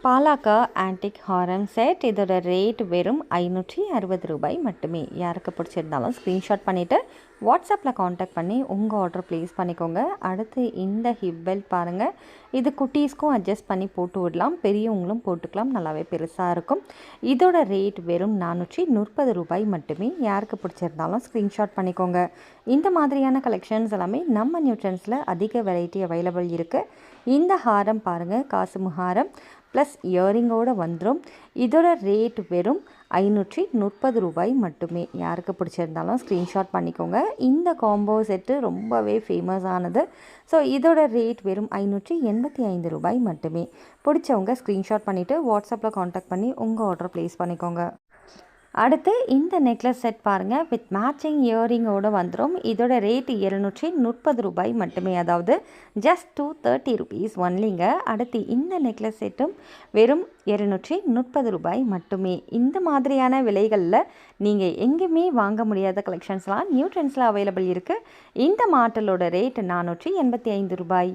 பாலாக்கா antique ஹாரம் set இதோட rate வெறும் ₹560 மட்டுமே. யாருக்கு பிடிச்சிருந்தாலும் ஸ்க்ரீன்ஷாட் பண்ணிவிட்டு வாட்ஸ்அப்பில் காண்டாக்ட் பண்ணி உங்கள் ஆர்டர் ப்ளேஸ் பண்ணிக்கோங்க. அடுத்து இந்த ஹிப் பெல்ட் பாருங்கள். இது குட்டீஸ்க்கும் அட்ஜஸ்ட் பண்ணி போட்டு விடலாம், பெரியவங்களும் போட்டுக்கலாம், நல்லாவே பெருசாக இருக்கும். இதோட ரேட் வெறும் ₹430 மட்டுமே. யாருக்கு பிடிச்சிருந்தாலும் ஸ்க்ரீன்ஷாட் பண்ணிக்கோங்க. இந்த மாதிரியான கலெக்ஷன்ஸ் எல்லாமே நம்ம நியூ ட்ரெண்ட்ஸில் அதிக வெரைட்டி அவைலபிள் இருக்குது. இந்த ஹாரம் பாருங்கள், காசு ஹாரம் ப்ளஸ் இயரிங்கோடு வந்துடும். இதோட ரேட் வெறும் ₹530 மட்டுமே. யாருக்கு பிடிச்சிருந்தாலும் ஸ்க்ரீன்ஷாட் பண்ணிக்கோங்க. இந்த காம்போ செட்டு ரொம்பவே ஃபேமஸ் ஆனது. ஸோ இதோட ரேட் வெறும் ₹585 மட்டுமே. பிடிச்சவங்க ஸ்க்ரீன்ஷாட் பண்ணிவிட்டு வாட்ஸ்அப்பில் காண்டாக்ட் பண்ணி உங்கள் ஆர்டர் ப்ளேஸ் பண்ணிக்கோங்க. அடுத்து இந்த நெக்லஸ் செட் பாருங்கள், வித் மேட்சிங் இயரிங்கோடு வந்துடும். இதோட ரேட் ₹230 மட்டுமே, அதாவது ஜஸ்ட் ₹230 ஒன்லிங்க. அடுத்து இந்த நெக்லஸ் செட்டும் வெறும் ₹230 மட்டுமே. இந்த மாதிரியான விலைகளில் நீங்கள் எங்கேயுமே வாங்க முடியாத கலெக்ஷன்ஸ்லாம் நியூ ட்ரெண்ட்ஸில் அவைலபிள் இருக்குது. இந்த மாடலோட ரேட் ₹485.